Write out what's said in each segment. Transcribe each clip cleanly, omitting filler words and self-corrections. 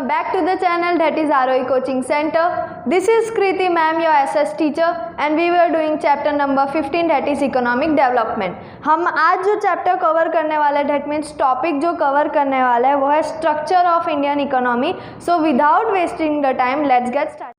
welcome back to the channel, that is ROE Coaching Center. This is Kriti ma'am, your SS teacher, and we were doing chapter number 15, that is economic development. हम आज जो chapter cover करने वाले हैं, that means topic जो cover करने वाला है वो है structure of Indian economy. So without wasting the time let's get start.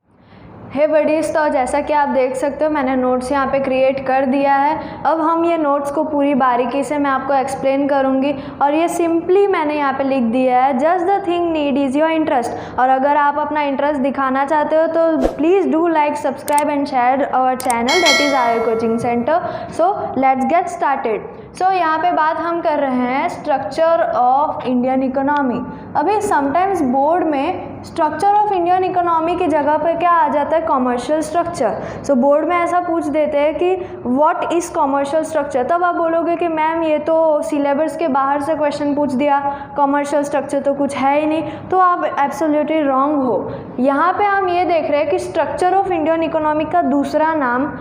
Hey buddies, तो जैसा कि आप देख सकते हो मैंने नोट्स यहाँ पे क्रिएट कर दिया है. अब हम ये नोट्स को पूरी बारीकी से मैं आपको एक्सप्लेन करूँगी और ये सिंपली मैंने यहाँ पे लिख दिया है, just the thing need is your interest. और अगर आप अपना इंटरेस्ट दिखाना चाहते हो तो please do like, subscribe and share our channel, that is ROE coaching centre. So let's get started. So यहाँ पे बात हम कर रहे हैं स्ट्रक्चर ऑफ इंडियन इकोनॉमी. अभी समटाइम्स बोर्ड में स्ट्रक्चर ऑफ इंडियन इकोनॉमी की जगह पे क्या आ जाता है, कॉमर्शियल स्ट्रक्चर. सो बोर्ड में ऐसा पूछ देते हैं कि व्हाट इज़ कॉमर्शियल स्ट्रक्चर. तब आप बोलोगे कि मैम ये तो सिलेबस के बाहर से क्वेश्चन पूछ दिया, कॉमर्शियल स्ट्रक्चर तो कुछ है ही नहीं. तो आप एब्सोल्युटली रॉन्ग हो. यहाँ पे हम ये देख रहे हैं कि स्ट्रक्चर ऑफ इंडियन इकोनॉमी का दूसरा नाम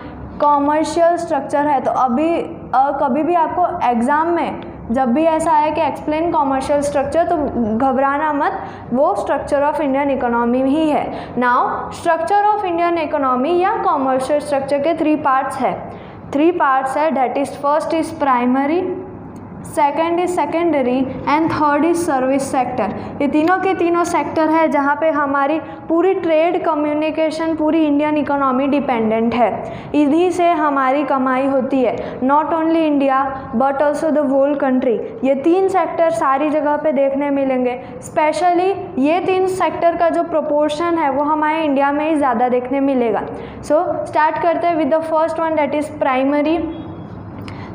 कॉमर्शियल स्ट्रक्चर है. तो अभी कभी भी आपको एग्ज़ाम में जब भी ऐसा है कि एक्सप्लेन कॉमर्शियल स्ट्रक्चर, तो घबराना मत, वो स्ट्रक्चर ऑफ इंडियन इकोनॉमी ही है. Now structure of Indian economy या कॉमर्शियल स्ट्रक्चर के थ्री पार्ट्स है. That is first is primary, second is secondary and third is service sector. ये तीनों के तीनों सेक्टर है जहाँ पे हमारी पूरी ट्रेड कम्युनिकेशन, पूरी इंडियन इकोनॉमी डिपेंडेंट है. इन्हीं से हमारी कमाई होती है. Not only India but also the whole country. ये तीन सेक्टर सारी जगह पे देखने मिलेंगे. स्पेशली ये तीन सेक्टर का जो प्रोपोर्शन है वो हमारे इंडिया में ही ज़्यादा देखने मिलेगा. सो स्टार्ट करते हैं with the first one, that is primary.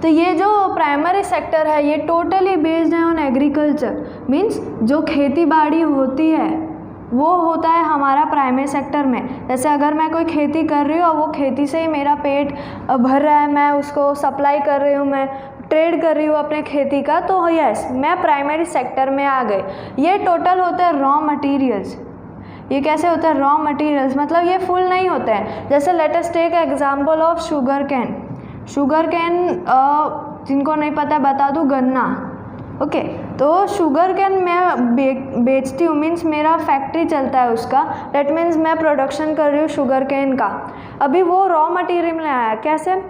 तो ये जो प्राइमरी सेक्टर है ये टोटली बेस्ड है ऑन एग्रीकल्चर. मीन्स जो खेती बाड़ी होती है वो होता है हमारा प्राइमरी सेक्टर में. जैसे अगर मैं कोई खेती कर रही हूँ और वो खेती से ही मेरा पेट भर रहा है, मैं उसको सप्लाई कर रही हूँ, मैं ट्रेड कर रही हूँ अपने खेती का, तो यस मैं प्राइमरी सेक्टर में आ गई. ये टोटल होते हैं रॉ मटेरियल्स. ये कैसे होता है रॉ मटेरियल्स, मतलब ये फुल नहीं होते हैं. जैसे let us take example of sugar cane. Sugar cane जिनको नहीं पता बता दूँ, गन्ना. ओके, तो शुगर कैन मैं बेचती हूँ, मीन्स मेरा फैक्ट्री चलता है उसका. डेट मीन्स मैं प्रोडक्शन कर रही हूँ शुगर कैन का. अभी वो रॉ मटेरियल में आया कैसे,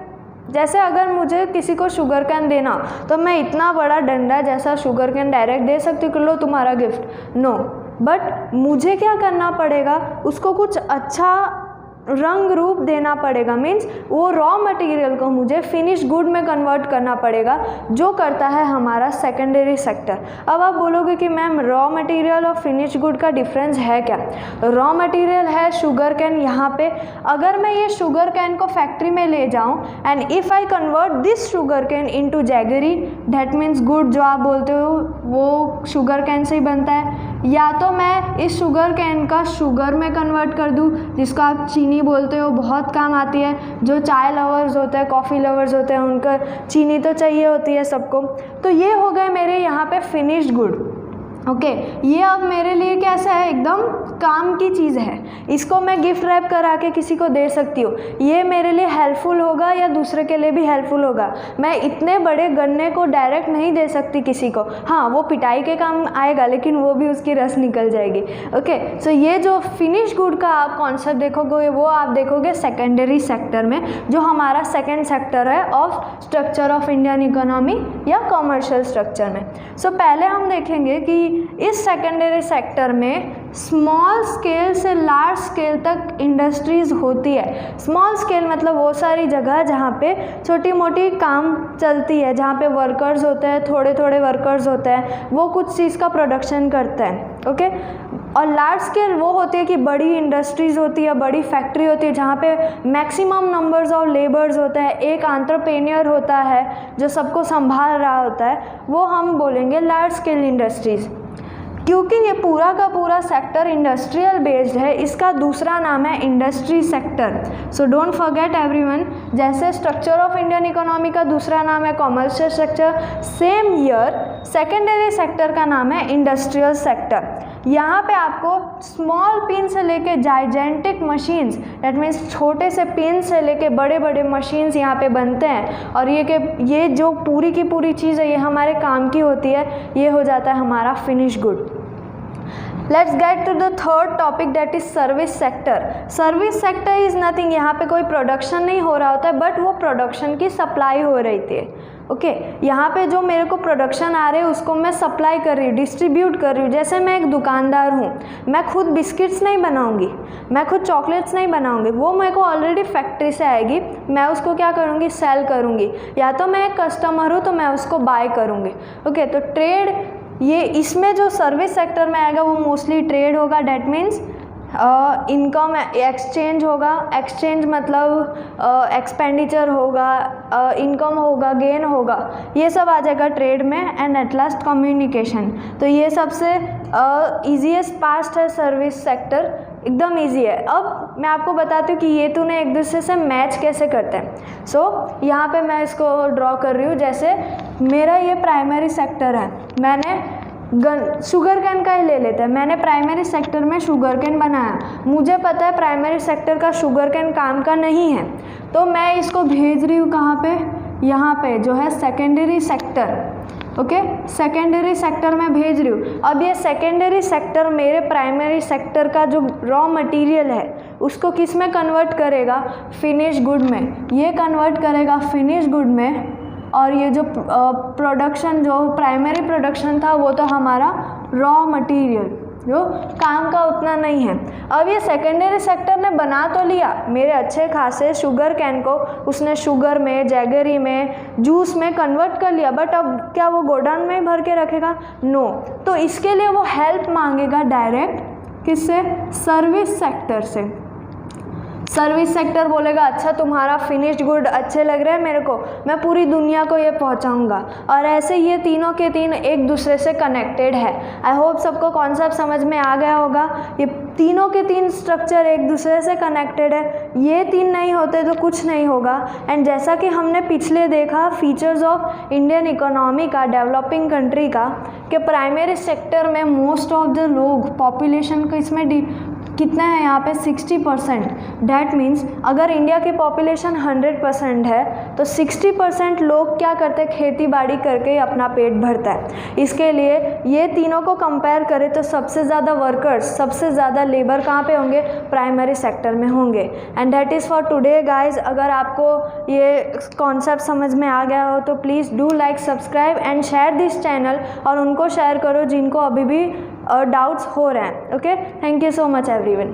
जैसे अगर मुझे किसी को शुगर कैन देना तो मैं इतना बड़ा डंडा जैसा शुगर कैन डायरेक्ट दे सकती हूँ कि लो तुम्हारा गिफ्ट, नो. बट मुझे क्या करना पड़ेगा, उसको कुछ अच्छा रंग रूप देना पड़ेगा. मीन्स वो रॉ मटेरियल को मुझे फिनिश गुड में कन्वर्ट करना पड़ेगा, जो करता है हमारा सेकेंडरी सेक्टर. अब आप बोलोगे कि मैम रॉ मटेरियल और फिनिश गुड का डिफरेंस है क्या. रॉ मटेरियल है शुगर कैन. यहाँ पे अगर मैं ये शुगर कैन को फैक्ट्री में ले जाऊँ and if I convert this sugar cane into jaggery, that means good जो आप बोलते हो वो शुगर कैन से ही बनता है. या तो मैं इस शुगर कैन का शुगर में कन्वर्ट कर दूँ, जिसको आप चीनी बोलते हो, बहुत काम आती है. जो चाय लवर्स होते हैं, कॉफ़ी लवर्स होते हैं, उनका चीनी तो चाहिए होती है सबको. तो ये हो गए मेरे यहाँ पे फिनिश्ड गुड. ओके, ये अब मेरे लिए कैसा है, एकदम काम की चीज़ है. इसको मैं गिफ्ट रैप करा के किसी को दे सकती हूँ. ये मेरे लिए हेल्पफुल होगा या दूसरे के लिए भी हेल्पफुल होगा. मैं इतने बड़े गन्ने को डायरेक्ट नहीं दे सकती किसी को. हाँ, वो पिटाई के काम आएगा लेकिन वो भी उसकी रस निकल जाएगी. ओके, सो ये जो फिनिश गुड का आप कॉन्सेप्ट देखोगे वो आप देखोगे सेकेंडरी सेक्टर में, जो हमारा सेकेंड सेक्टर है of structure of Indian economy या कॉमर्शियल स्ट्रक्चर में. सो पहले हम देखेंगे कि इस सेकेंडरी सेक्टर में स्मॉल स्केल से लार्ज स्केल तक इंडस्ट्रीज़ होती है. स्मॉल स्केल मतलब वो सारी जगह जहाँ पे छोटी मोटी काम चलती है, जहाँ पे वर्कर्स होते हैं, थोड़े थोड़े वर्कर्स होते हैं, वो कुछ चीज़ का प्रोडक्शन करते हैं. ओके, और लार्ज स्केल वो होती है कि बड़ी इंडस्ट्रीज़ होती है, बड़ी फैक्ट्री होती है, जहाँ पे मैक्सिमम नंबर्स ऑफ लेबर्स होते हैं, एक एंटरप्रेन्योर होता है जो सबको संभाल रहा होता है, वो हम बोलेंगे लार्ज स्केल इंडस्ट्रीज़. क्योंकि ये पूरा का पूरा सेक्टर इंडस्ट्रियल बेस्ड है, इसका दूसरा नाम है industry sector. So don't forget everyone, जैसे स्ट्रक्चर ऑफ इंडियन इकोनॉमी का दूसरा नाम है commercial sector, same year secondary sector का नाम है इंडस्ट्रियल सेक्टर. यहाँ पे आपको स्मॉल पिन से लेके जाइजेंटिक मशीन्स, दैट मीन्स छोटे से पिन से लेके बड़े बड़े मशीन्स यहाँ पे बनते हैं. और ये जो पूरी की पूरी चीज़ है ये हमारे काम की होती है, ये हो जाता है हमारा finish good. Let's get to the third topic that is service sector. Service sector is nothing, यहाँ पे कोई प्रोडक्शन नहीं हो रहा होता है बट वो प्रोडक्शन की सप्लाई हो रही थी। ओके यहाँ पे जो मेरे को प्रोडक्शन आ रहे हैं उसको मैं सप्लाई कर रही हूँ, डिस्ट्रीब्यूट कर रही हूँ। जैसे मैं एक दुकानदार हूँ, मैं खुद बिस्किट्स नहीं बनाऊँगी, मैं खुद चॉकलेट्स नहीं बनाऊँगी, वो मेरे को ऑलरेडी फैक्ट्री से आएगी, मैं उसको क्या करूँगी, सेल करूँगी, या तो मैं एक कस्टमर हूँ तो मैं उसको बाय करूँगी। ओके तो ट्रेड, ये इसमें जो सर्विस सेक्टर में आएगा वो मोस्टली ट्रेड होगा। डैट मीन्स इनकम एक्सचेंज होगा, एक्सचेंज मतलब एक्सपेंडिचर होगा, इनकम होगा, गेन होगा, ये सब आ जाएगा ट्रेड में। एंड एट लास्ट कम्युनिकेशन, तो ये सबसे ईजीएस्ट पास्ट है सर्विस सेक्टर, एकदम इजी है। अब मैं आपको बताती हूँ कि ये तूने एक दूसरे से मैच कैसे करते हैं। सो यहाँ पे मैं इसको ड्रॉ कर रही हूँ। जैसे मेरा ये प्राइमरी सेक्टर है, मैंने शुगर कैन का ही ले लेते हैं, मैंने प्राइमरी सेक्टर में शुगर कैन बनाया, मुझे पता है प्राइमरी सेक्टर का शुगर कैन काम का नहीं है, तो मैं इसको भेज रही हूँ कहाँ पे, यहाँ पे जो है secondary sector. Okay secondary sector में भेज रही हूँ। अब ये सेकेंडरी सेक्टर मेरे प्राइमरी सेक्टर का जो रॉ मटेरियल है उसको किस में कन्वर्ट करेगा, फिनिश गुड में, ये कन्वर्ट करेगा फिनिश गुड में। और ये जो प्रोडक्शन, जो प्राइमरी प्रोडक्शन था वो तो हमारा रॉ मटेरियल जो काम का उतना नहीं है। अब ये सेकेंडरी सेक्टर ने बना तो लिया मेरे अच्छे खासे शुगर कैन को, उसने शुगर में, जैगरी में, जूस में कन्वर्ट कर लिया, बट अब क्या वो गोडाउन में भर के रखेगा? नो। तो इसके लिए वो हेल्प मांगेगा डायरेक्ट, किससे? सर्विस सेक्टर से। सर्विस सेक्टर बोलेगा अच्छा तुम्हारा फिनिश्ड गुड अच्छे लग रहे हैं मेरे को, मैं पूरी दुनिया को ये पहुंचाऊंगा। और ऐसे ये तीनों के तीन एक दूसरे से कनेक्टेड है। आई होप सबको कॉन्सेप्ट समझ में आ गया होगा। ये तीनों के तीन स्ट्रक्चर एक दूसरे से कनेक्टेड है, ये तीन नहीं होते तो कुछ नहीं होगा। एंड जैसा कि हमने पिछले देखा फीचर्स ऑफ इंडियन इकोनॉमी का, डेवलपिंग कंट्री का, कि प्राइमरी सेक्टर में मोस्ट ऑफ द लोग, पॉपुलेशन को इसमें कितना है यहाँ पे 60%। डैट मीन्स अगर इंडिया की पॉपुलेशन 100% है तो 60% लोग क्या करते हैं, खेती बाड़ी करके ही अपना पेट भरता है। इसके लिए ये तीनों को कंपेयर करें तो सबसे ज़्यादा वर्कर्स, सबसे ज़्यादा लेबर कहाँ पे होंगे? प्राइमरी सेक्टर में होंगे। And that is for today guys. अगर आपको ये कॉन्सेप्ट समझ में आ गया हो तो please do like, subscribe and share this channel, और उनको शेयर करो जिनको अभी भी डाउट्स हो रहे हैं। Okay, thank you so much everyone.